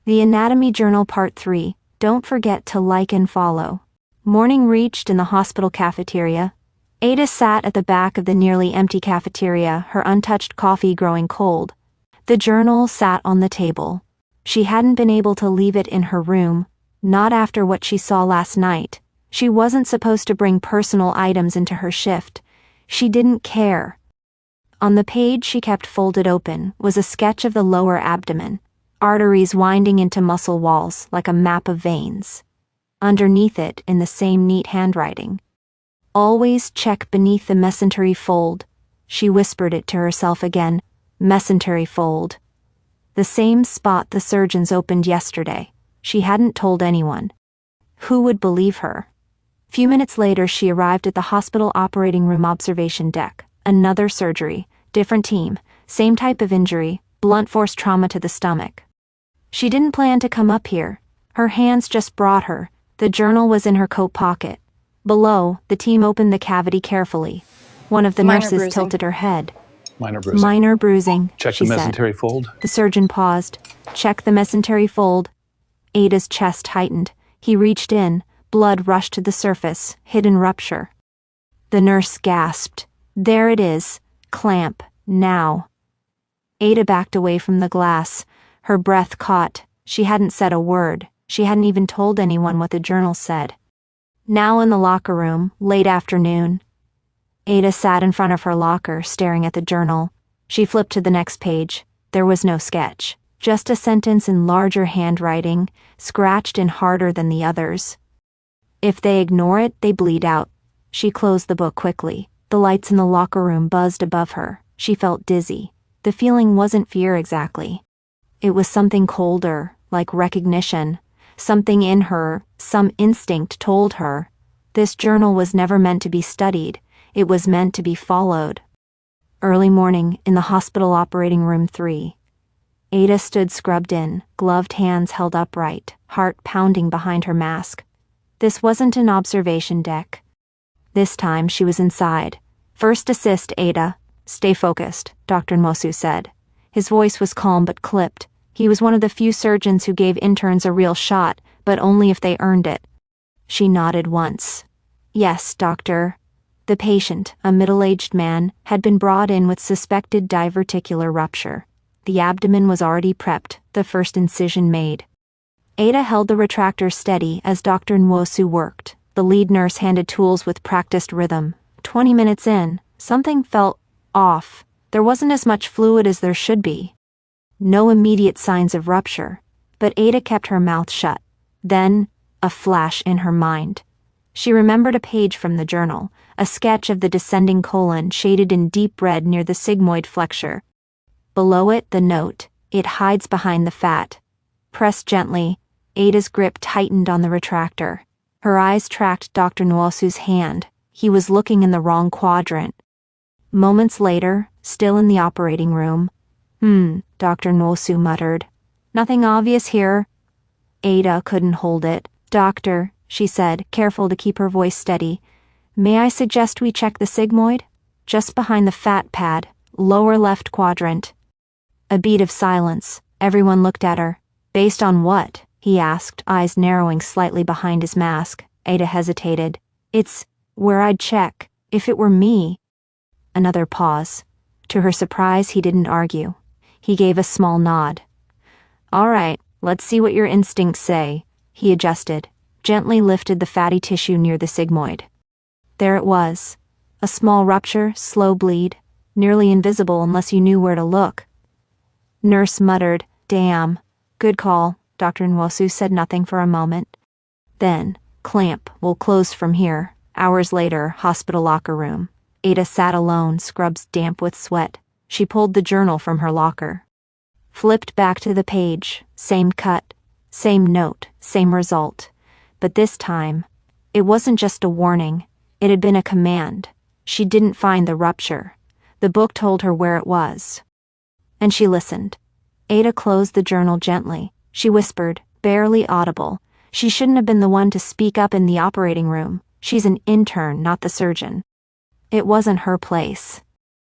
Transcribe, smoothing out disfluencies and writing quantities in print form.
The Anatomy Journal Part 3. Don't forget to like and follow. Morning reached in the hospital cafeteria. Ada sat at the back of the nearly empty cafeteria, her untouched coffee growing cold. The journal sat on the table. She hadn't been able to leave it in her room, not after what she saw last night. She wasn't supposed to bring personal items into her shift. She didn't care. On the page she kept folded open was a sketch of the lower abdomen, arteries winding into muscle walls like a map of veins. Underneath it, in the same neat handwriting, "Always check beneath the mesentery fold." She whispered it to herself again. Mesentery fold. The same spot the surgeons opened yesterday. She hadn't told anyone. Who would believe her? Few minutes later she arrived at the hospital operating room observation deck. Another surgery, different team, same type of injury, blunt force trauma to the stomach. She didn't plan to come up here. Her hands just brought her. The journal was in her coat pocket. Below, the team opened the cavity carefully. One of the nurses tilted her head. Minor bruising. Minor bruising, Check she the said. mesentery fold. The surgeon paused. Check the mesentery fold. Ada's chest tightened. He reached in. Blood rushed to the surface. Hidden rupture. The nurse gasped. There it is. Clamp. Now. Ada backed away from the glass. Her breath caught. She hadn't said a word. She hadn't even told anyone what the journal said. Now in the locker room, late afternoon. Ada sat in front of her locker, staring at the journal. She flipped to the next page. There was no sketch. Just a sentence in larger handwriting, scratched in harder than the others. If they ignore it, they bleed out. She closed the book quickly. The lights in the locker room buzzed above her. She felt dizzy. The feeling wasn't fear exactly. It was something colder, like recognition. Something in her, some instinct told her. This journal was never meant to be studied. It was meant to be followed. Early morning, in the hospital operating room 3. Ada stood scrubbed in, gloved hands held upright, heart pounding behind her mask. This wasn't an observation deck. This time she was inside. First assist, Ada. Stay focused, Dr. Nwosu said. His voice was calm but clipped. He was one of the few surgeons who gave interns a real shot, but only if they earned it. She nodded once. Yes, doctor. The patient, a middle-aged man, had been brought in with suspected diverticular rupture. The abdomen was already prepped, the first incision made. Ada held the retractor steady as Dr. Nwosu worked. The lead nurse handed tools with practiced rhythm. 20 minutes in, something felt off. There wasn't as much fluid as there should be. No immediate signs of rupture, but Ada kept her mouth shut. Then, a flash in her mind. She remembered a page from the journal, a sketch of the descending colon shaded in deep red near the sigmoid flexure. Below it, the note, "It hides behind the fat." Pressed gently, Ada's grip tightened on the retractor. Her eyes tracked Dr. Nwosu's hand. He was looking in the wrong quadrant. Moments later, still in the operating room, Dr. Nwosu muttered. "Nothing obvious here." Ada couldn't hold it. "Doctor," she said, careful to keep her voice steady, "may I suggest we check the sigmoid? Just behind the fat pad, lower left quadrant." A beat of silence. Everyone looked at her. "Based on what?" he asked, eyes narrowing slightly behind his mask. Ada hesitated. "It's where I'd check, if it were me." Another pause. To her surprise, he didn't argue. He gave a small nod. "All right, let's see what your instincts say." He adjusted, gently lifted the fatty tissue near the sigmoid. There it was. A small rupture, slow bleed, nearly invisible unless you knew where to look. Nurse muttered, "Damn. Good call." Dr. Nwosu said nothing for a moment. Then, "Clamp, we'll close from here." Hours later, hospital locker room. Ada sat alone, scrubs damp with sweat. She pulled the journal from her locker. Flipped back to the page. Same cut, same note, same result. But this time, it wasn't just a warning. It had been a command. She didn't find the rupture. The book told her where it was. And she listened. Ada closed the journal gently. She whispered, barely audible. She shouldn't have been the one to speak up in the operating room. She's an intern, not the surgeon. It wasn't her place.